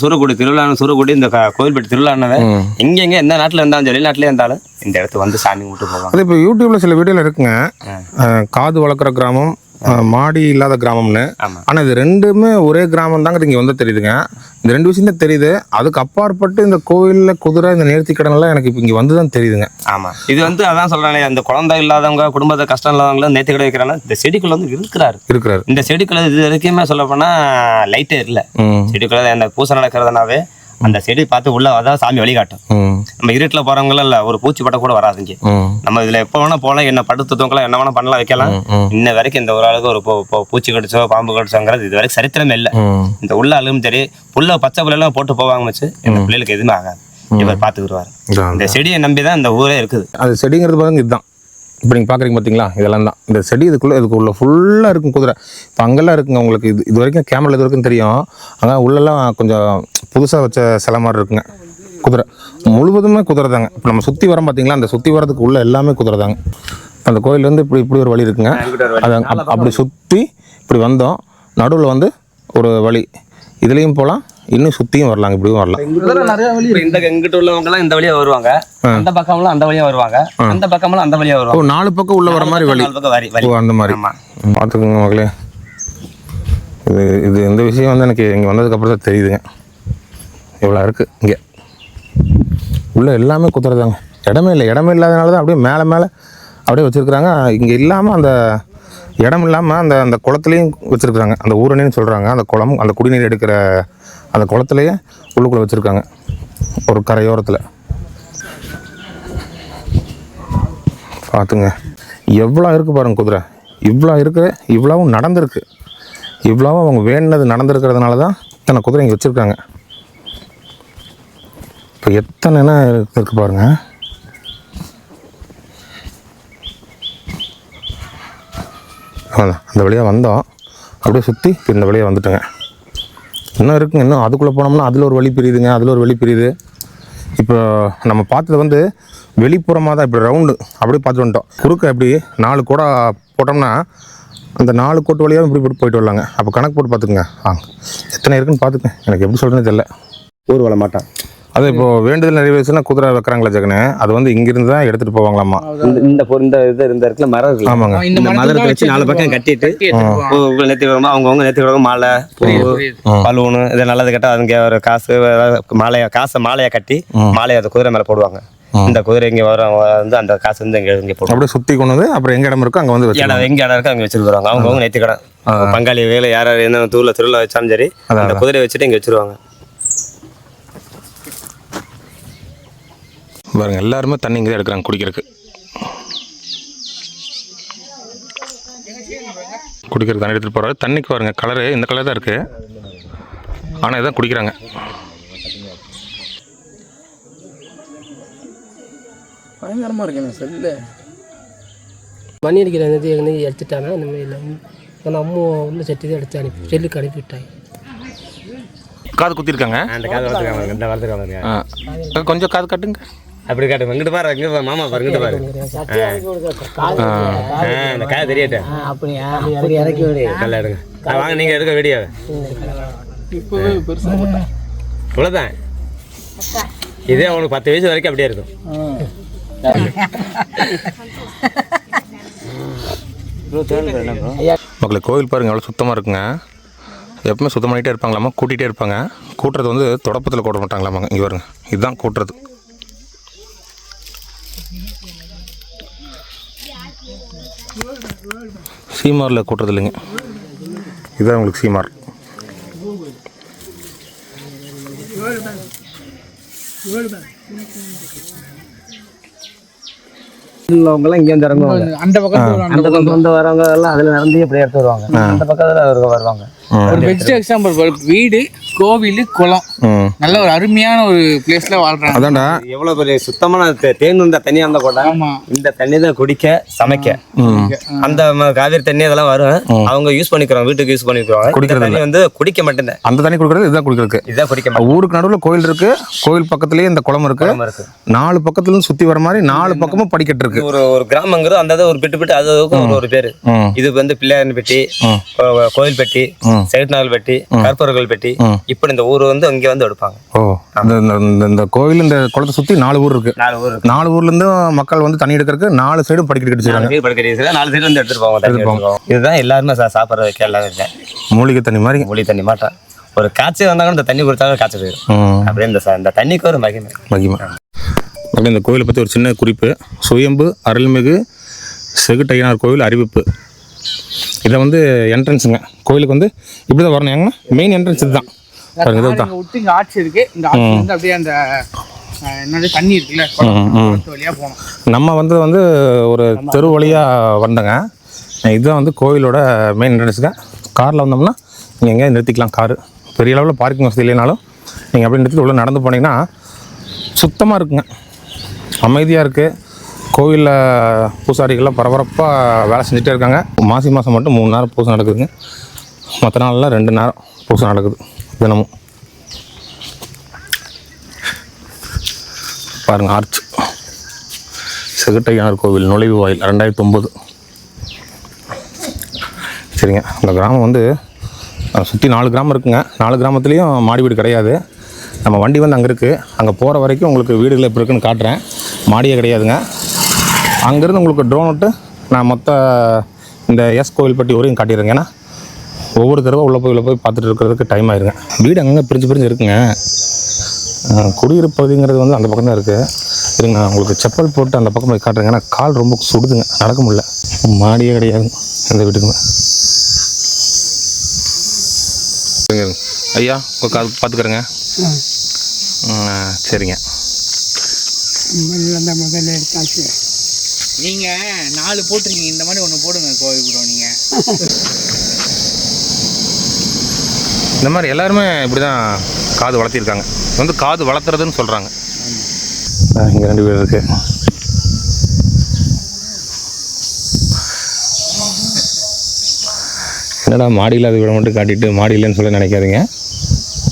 சூரக்குடி இந்த கோயில்பட்டி திருவிழானவே எங்கெங்க எந்த நாட்டுல இருந்தாலும் வெளிநாட்டுல இருந்தாலும் இந்த இடத்துக்கு வந்து சாமி கும்பிட்டு போவாங்க. அது இப்போ யூடியூப்ல சில வீடியோல இருக்குங்க, காது வளர்க்குற கிராமம், மாடி இல்லாத கிராமம்னு. ஆனா இது ரெண்டுமே ஒரே கிராமம் தாங்க இங்க வந்து தெரியுதுங்க. இந்த ரெண்டு விஷயம் தான் தெரியுது. அதுக்கு அப்பாற்பட்டு இந்த கோயில்ல குதிரை இந்த நேர்த்தி கடன் எல்லாம் எனக்கு இப்போ இங்க வந்துதான் தெரியுதுங்க. ஆமா, இது வந்து அதான் சொல்றாங்க, அந்த குழந்தை இல்லாதவங்க குடும்பத்தை கஷ்டம் இல்லாதவங்களும் நேர்த்தி கடை வைக்கிறாங்க. இந்த செடிக்குள்ள வந்து இருக்கிறாரு. இந்த செடிக்குள்ள இது வரைக்குமே சொல்ல போனா லைட்டே இல்ல. செடிக்குள்ள அந்த பூசை நடக்கிறதுனாவே அந்த செடி பார்த்து உள்ள அதான் சாமி வழிகாட்டும். நம்ம இருட்டுல போறவங்களும் இல்ல, ஒரு பூச்சி பட்ட கூட வராதுங்க. நம்ம இதுல எப்ப வேணா போலாம், என்ன படுத்து தூக்கலாம், என்ன வேணா பண்ணலாம், வைக்கலாம். இன்ன வரைக்கும் இந்த ஒரு ஆளுக்கு ஒரு பூச்சி கடிச்சோ பாம்பு கடிச்சோங்கிறது இது வரைக்கும் சரித்திரமே இல்லை. இந்த உள்ள அழுகும் சரி புல்ல பச்சை புல்லாம் போட்டு போவாங்க வச்சு இந்த பிள்ளைகளுக்கு எதுவுமே ஆகாது. இவர் பார்த்துக்கிடுவாரு. இந்த செடியை நம்பிதான் இந்த ஊரே இருக்குது. அது செடிங்கிறது பாருங்க, இதுதான் இப்போ நீங்கள் பார்க்குறீங்க பார்த்தீங்களா, இதெல்லாம் தான் இந்த செடி. இதுக்குள்ள ஃபுல்லாக இருக்கும் குதிரை. இப்போ அங்கெல்லாம் இருக்குங்க. உங்களுக்கு இது வரைக்கும் கேமரா இது வரைக்கும் தெரியும். அங்கே உள்ளெல்லாம் கொஞ்சம் புதுசாக வச்ச சில மாதிரி இருக்குங்க. குதிரை முழுவதுமே குதிரை தாங்க. இப்போ நம்ம சுற்றி வரோம் பார்த்தீங்களா, அந்த சுற்றி வரதுக்கு உள்ள எல்லாமே குதிரை தாங்க. அந்த கோயிலேருந்து இப்படி ஒரு வழி இருக்குங்க. அது அப்படி சுற்றி இப்படி வந்தோம். நடுவில் வந்து ஒரு வழி, இதுலேயும் போகலாம், இன்னும் சுத்தியும் வரலாம், இப்படியும் வரலாம். இந்த எங்கிட்ட உள்ளவங்க எல்லாம் இந்த வழியா வருவாங்க, அந்த பக்கம்லாம் அந்த வழியா வருவாங்க, அந்த பக்கம்லாம் அந்த வழியா வருவாங்க. 4 பக்கம் உள்ள வர மாதிரி வழி. அந்த மாதிரி பார்த்துக்கோங்க மகளே. இது இந்த விஷயம் வந்து எனக்கு இங்கே வந்ததுக்கு அப்புறம் தான் தெரியுதுங்க. இவ்வளோ இருக்கு இங்கே உள்ள எல்லாமே குத்துறதாங்க. இடமே இல்லாதனால தான் அப்படியே மேலே அப்படியே வச்சிருக்கிறாங்க. இங்கே இல்லாமல் அந்த இடம் இல்லாமல் அந்த குளத்துலையும் வச்சுருக்குறாங்க. அந்த ஊரணின்னு சொல்கிறாங்க. அந்த குளம், அந்த குடிநீர் எடுக்கிற அந்த குளத்துலையே உள்ளுக்குள்ளே வச்சுருக்காங்க ஒரு கரையோரத்தில். பார்த்துங்க எவ்வளோ இருக்குது பாருங்கள் குதிரை. இவ்வளவும் நடந்திருக்கு. இவ்வளவும் அவங்க வேண்டினது நடந்திருக்கிறதுனால தான் இத்தனை குதிரை இங்கே வச்சுருக்காங்க. இப்போ எத்தனைன்னா இருக்குது பாருங்கள். அந்த வழியாக வந்தோம், அப்படியே சுற்றி இப்போ இந்த வழியாக வந்துட்டோங்க. இன்னும் இருக்குங்க. இன்னும் அதுக்குள்ளே போனோம்னா அதில் ஒரு வழி பிரியுதுங்க, அதில் ஒரு வழி பிரியுது. இப்போ நம்ம பார்த்தது வந்து வெளிப்புறமாக தான் இப்படி ரவுண்டு அப்படியே பார்த்துட்டு வந்துட்டோம். குறுக்க எப்படி 4 கோடை போட்டோம்னா அந்த 4 கோட்டு வழியாக இப்படி போயிட்டு வரலாங்க. அப்போ கணக்கு போட்டு பார்த்துக்குங்க. எத்தனை இருக்குன்னு பார்த்துக்குங்க. எனக்கு எப்படி சொல்கிறேன்னு தெரியல. ஊர் வர மாட்டான். அது இப்போ வேண்டுதல் நிறைவேறுச்சுன்னா குதிரை வைக்கிறாங்களா ஜெகனே, அது வந்து இங்கிருந்து தான் எடுத்துகிட்டு போவாங்களாமா. இந்த இடத்துல மரம் இருக்கு. ஆமாங்க. இந்த மரத்தை வச்சு 4 பக்கம் கட்டிட்டு நேர்த்தி வருமா அவங்கவுங்க நேர்த்தி வருவாங்க. மாலை, பூ, பலூனு, இது நல்லது கேட்டால் அதுங்க ஒரு காசு மாலையை கட்டி மாலையை அந்த குதிரை மேலே போடுவாங்க. இந்த குதிரை இங்கே வந்து அந்த காசு வந்து இங்கே போடுவோம். அப்படியே சுற்றி கொண்டு வந்து அப்புறம் எங்கே இடம் இருக்கோ அங்கே வந்து எங்கே இடம் இருக்கோ அங்கே வச்சுருவாங்க. அவங்கவுங்க நேர்த்தி கடை பங்காளி வேலை யார் என்ன தூரில் திருவிழா வச்சாலும் சரி அந்த குதிரையை வச்சுட்டு இங்கே வச்சுருவாங்க. பாருங்க எல்லாருமே தண்ணி இங்கே எடுக்கிறாங்க குடிக்கிறதுக்கு. தண்ணி எடுத்துகிட்டு போகிறாரு. தண்ணிக்கு பாருங்க கலரு இந்த கலர் தான் இருக்குது, ஆனால் இதான் குடிக்கிறாங்க. பயங்கரமாக இருக்குங்க செல்ல. மணி அடிக்கிற நதி எடுத்துட்டானா இந்த மாதிரி இல்லை. ஆனால் அம்மா உள்ள சட்டி தான் எடுத்து செல்லுக்கு அனுப்பிவிட்டாங்க. காது குத்திருக்காங்க. அந்த காது வளர்த்துக்காங்க. இந்த வளர்த்துக்காங்க. கொஞ்சம் காது கட்டுங்க. அப்படி காட்டு. இங்கிட்டு பாரு, இங்கே மாமா பாரு, இங்கிட்டு பாரு. அந்த காது தெரியட்டேன். அப்படி இறக்கி விடு. நல்லா எடுங்க. வாங்க நீங்கள் எடுக்க வீடியோ. இப்போவே பெருசாக இவ்வளோதான். இதே அவனுக்கு 10 வயசு வரைக்கும் அப்படியே இருக்கும். மக்களை கோவில் பாருங்க எவ்வளோ சுத்தமாக இருக்குங்க. எப்பவுமே சுத்தம் பண்ணிகிட்டே இருப்பாங்களாமா, கூட்டிகிட்டே இருப்பாங்க. கூட்டுறது வந்து தொடப்பத்தில் கூட்ட மாட்டாங்களாமாங்க. இங்கே வருங்க, இதுதான் கூட்டுறது. சீமாரில் கூட்டுறது இல்லைங்க, இதுதான் உங்களுக்கு சீமார். உள்ளவங்கலாம் இங்கே வந்து இறங்குவாங்க. அந்த பக்கத்துல அந்த பக்கம் வந்து வரவங்க எல்லாம் அதில் நடந்து இப்படி எடுத்து வருவாங்க. அந்த பக்கத்தில் வருவாங்க. ஒரு பெஸ்ட் எக்ஸாம்பிள் வீடு, கோவில், குளம், நல்ல ஒரு அருமையான ஒரு பிளேஸ்ல வாழ்றாங்க. அதான்டா எவ்வளோ பெரிய சுத்தமான தேன் இருந்த தண்ணியாக இருந்தால் கூட ஆமா. இந்த தண்ணி தான் குடிக்க, சமைக்க. அந்த காவிரி தண்ணி அதெல்லாம் வரும், அவங்க யூஸ் பண்ணிக்கிறாங்க, வீட்டுக்கு யூஸ் பண்ணிக்கிறாங்க. குடிக்கிற தண்ணி வந்து குடிக்க மாட்டேன். அந்த தண்ணி குடிக்கிறது இதுதான் குடிக்கிறதுக்கு. இதான் குடிக்க மாட்டேன். ஊருக்கு நடுவில் கோயில் இருக்கு, கோயில் பக்கத்துலயே இந்த குளம் இருக்கு. 4 பக்கத்துல இருந்து சுத்தி வர மாதிரி 4 பக்கமும் படிக்கட்டு இருக்கு. ஒரு கிராமங்கிறது அந்த ஒரு பிட்டு அதுக்கு ஒரு பேரு. இது வந்து பிள்ளையார் பெட்டி, கோயில் பெட்டி, சைட்நாள் பெட்டி, கற்பூரங்கள் பெட்டி, இப்படி இந்த ஊர் வந்து இங்க வந்து எடுப்பாங்க. இந்த கோயில் இந்த குளத்தை சுத்தி 4 ஊர் இருக்கு. 4 ஊர்ல இருந்து மக்கள் வந்து தண்ணி எடுக்கிறதுக்கு 4 சைடும் படிக்கட்டு கட்டிச்சிருக்காங்க. 4 சைடு வந்து எடுத்துட்டு போவாங்க. இதுதான் எல்லாருமே சாப்பிட்ற வைக்கலாம் இருக்கேன். மூலிகை தண்ணி மாதிரி. மூலிகை தண்ணி மாட்டேன். ஒரு காய்ச்சல் வந்தாலும் இந்த தண்ணி குடிச்சாலும் காய்ச்சல் போயிடும். அப்படியே இந்த தண்ணிக்கு ஒரு மகிமை. அப்படியே இந்த கோயிலை பற்றி ஒரு சின்ன குறிப்பு. சுயம்பு அருள்மிகு செகுட்டையனார் கோவில் அறிவிப்பு. இதை வந்து என்ட்ரன்ஸுங்க கோயிலுக்கு வந்து இப்படி தான் வரணும். ஏங்க மெயின் என்ட்ரன்ஸ் இதுதான். விட்டு இங்க ஆட்சி இருக்கு. இந்த ஆட்சி வந்து அப்படியே அந்த என்னது தண்ணி இருக்குல்ல, வழியா போனோம். நம்ம வந்து ஒரு தெரு வழியாக வந்தோங்க. இதுதான் வந்து கோயிலோட மெயின் என்ட்ரன்ஸுங்க. காரில் வந்தோம்னா நீங்கள் எங்கேயா நிறுத்திக்கலாம். காரு பெரிய அளவில் பார்க்கிங் வசதி இல்லைனாலும் நீங்கள் அப்படியே நிறுத்தி உள்ளே நடந்து போனீங்கன்னா சுத்தமாக இருக்குங்க, அமைதியாக இருக்குது. கோவிலில் பூசாரிகள்லாம் பரபரப்பாக வேலை செஞ்சுட்டே இருக்காங்க. மாசி மாதம் மட்டும் 3 நேரம் பூசை நடக்குதுங்க. மற்ற நாளில் 2 நேரம் பூசை நடக்குது தினமும். பாருங்கள், ஆர்ச் செகுட்டையனார் கோவில் நுழைவு வாயில் 2009. சரிங்க, இந்த கிராமம் வந்து சுற்றி 4 கிராமம் இருக்குங்க. 4 கிராமத்துலேயும் மாடி வீடு கிடையாது. நம்ம வண்டி வந்து அங்கே இருக்குது. அங்கே போகிற வரைக்கும் உங்களுக்கு வீடுகள் எப்படி இருக்குன்னு காட்டுறேன். மாடியே கிடையாதுங்க. அங்கேருந்து உங்களுக்கு ட்ரோன் விட்டு நான் மொத்த இந்த கோவில்பட்டி வரையும் காட்டிடுறேங்க. ஏன்னா ஒவ்வொரு தடவை உள்ளே போய் பார்த்துட்டு இருக்கிறதுக்கு டைம் ஆயிருங்க. வீடு அங்கங்கே பிரிஞ்சு இருக்குங்க. குடியிருப்பதுங்கிறது வந்து அந்த பக்கம் தான் இருக்குது. இருங்க, நான் உங்களுக்கு செப்பல் போட்டு அந்த பக்கம் போய் காட்டுறேங்க. ஏன்னா கால் ரொம்ப சுடுதுங்க, நடக்க முடியல. மாடியே கிடையாது இந்த வீட்டுக்குங்க. ஐயா உங்கள் காது பார்த்துக்கிறேங்க. சரிங்க. நீங்க 4 போட்டுருக்கீங்க, இந்த மாதிரி 1 போடுங்க கோவில் ப்ரோ. நீங்க இந்த மாதிரி எல்லாருமே இப்படி தான் காது வளர்த்திருக்காங்க. வந்து காது வளர்த்துறதுன்னு சொல்கிறாங்க. இங்கே 2 வீடு இருக்குது. என்னடா மாடியில் அது வீடை மட்டும் காட்டிட்டு மாடி இல்லைன்னு சொல்லி நினைக்காதீங்க.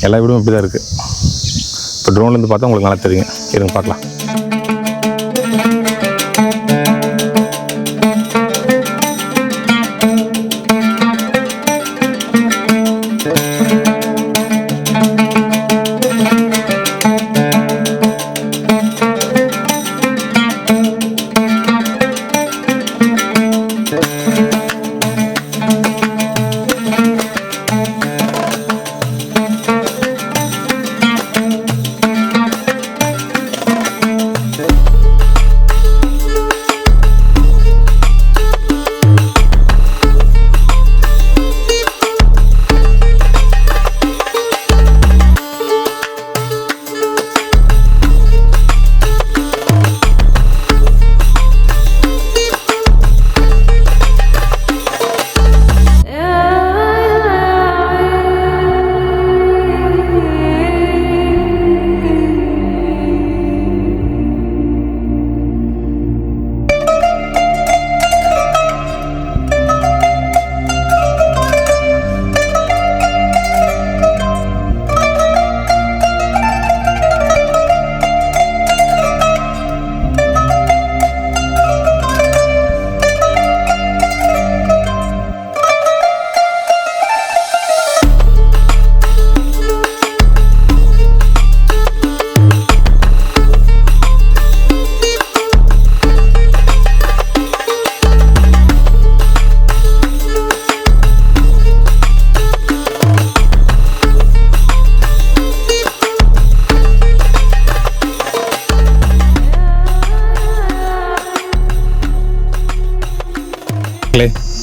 எல்லா வீடும் இப்படி தான் இருக்குது. இப்போ ட்ரோன்லேருந்து பார்த்தா உங்களுக்கு நல்லா தெரியுங்க. இருங்க பார்க்கலாம்.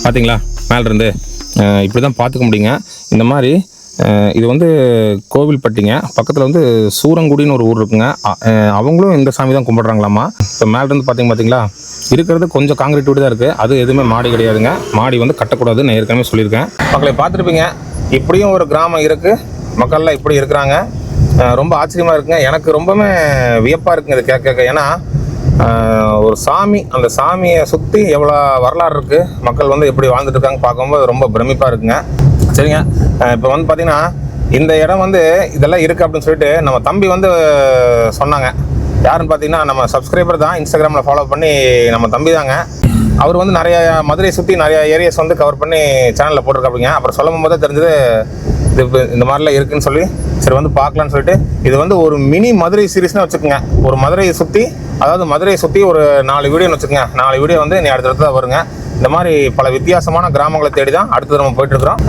பார்த்தீங்களா மேலே இருந்து இப்படி தான் பார்த்துக்க முடியுங்க. இந்த மாதிரி இது வந்து கோவில்பட்டிங்க பக்கத்தில் வந்து சூரங்குடின்னு ஒரு ஊர் இருக்குங்க. அவங்களும் இந்த சாமி தான் கும்பிட்றாங்களாமா. இப்போ மேலேருந்து பார்த்தீங்களா இருக்கிறது கொஞ்சம் காங்கிரீட் வீடு தான் இருக்குது. அது எதுவுமே மாடி கிடையாதுங்க. மாடி வந்து கட்டக்கூடாது, நான் ஏற்கனவே சொல்லியிருக்கேன். மக்களை பார்த்துருப்பீங்க, இப்படியும் ஒரு கிராமம் இருக்குது, மக்கள்லாம் இப்படி இருக்கிறாங்க. ரொம்ப ஆச்சரியமாக இருக்குங்க. எனக்கு ரொம்பவே வியப்பாக இருக்குங்க இது கேட்க. ஏன்னா ஒரு சாமி, அந்த சாமியை சுற்றி எவ்வளோ வரலாறு இருக்குது, மக்கள் வந்து எப்படி வாழ்ந்துட்டு இருக்காங்க பார்க்கும்போது ரொம்ப பிரமிப்பாக இருக்குங்க. சரிங்க, இப்போ வந்து பார்த்திங்கன்னா இந்த இடம் வந்து இதெல்லாம் இருக்குது அப்படின்னு சொல்லிட்டு நம்ம தம்பி வந்து சொன்னாங்க. யாருன்னு பார்த்தீங்கன்னா நம்ம சப்ஸ்கிரைபர் தான், இன்ஸ்டாகிராமில் ஃபாலோ பண்ணி நம்ம தம்பி தாங்க. அவர் வந்து நிறைய மதுரையை சுற்றி நிறைய ஏரியாஸ் வந்து கவர் பண்ணி சேனலில் போட்டிருக்காப்பிங்க. அப்புறம் சொல்லும் போது தெரிஞ்சது இது இந்த மாதிரிலாம் இருக்குதுன்னு சொல்லி சரி வந்து பார்க்கலான்னு சொல்லிட்டு இது வந்து ஒரு மினி மதுரை சீரீஸ்னு வச்சுக்கோங்க. ஒரு மதுரையை சுற்றி, அதாவது மதுரையை சுற்றி ஒரு 4 வீடியோன்னு வச்சுக்கோங்க. 4 வீடியோ வந்து நீ அடுத்தடுத்து தான் வருங்க. இந்த மாதிரி பல வித்தியாசமான கிராமங்களை தேடி தான் அடுத்தது நம்ம போயிட்டு இருக்கிறோம்.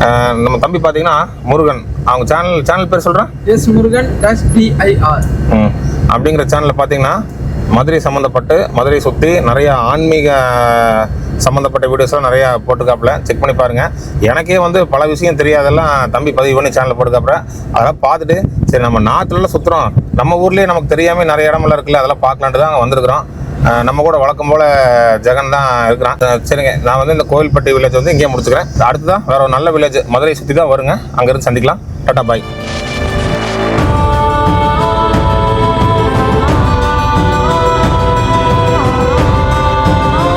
நம்ம தம்பி பார்த்தீங்கன்னா முருகன், அவங்க சேனல் பேர் சொல்கிறேன், எஸ் முருகன் -PIR அப்படிங்கிற சேனலில் பார்த்தீங்கன்னா மதுரை சம்மந்தப்பட்டு, மதுரை சுற்றி நிறைய ஆன்மீக சம்மந்தப்பட்ட வீடியோஸ்லாம் நிறையா போட்டுக்காப்புல, செக் பண்ணி பாருங்கள். எனக்கே வந்து பல விஷயம் தெரியாதெல்லாம் தம்பி பதிவு பண்ணி சேனலில் போட்டுக்காப்புல. அதெல்லாம் பார்த்துட்டு சரி நம்ம நாட்டுலலாம் சுற்றுறோம், நம்ம ஊர்லேயே நமக்கு தெரியாமல் நிறைய இடமெல்லாம் இருக்குல்ல, அதெல்லாம் பார்க்கலான்ட்டு தான் அங்கே வந்திருக்கிறோம். நம்ம கூட வழக்கம் போல் ஜெகன் தான் இருக்கிறான். சரிங்க, நான் வந்து இந்த கோவில்பட்டி வில்லேஜ் வந்து இங்கேயே முடிச்சுக்கிறேன். அடுத்து தான் வேறு ஒரு நல்ல வில்லேஜ் மதுரை சுற்றி தான் வருங்க. அங்கேருந்து சந்திக்கலாம். டாடா பாய்.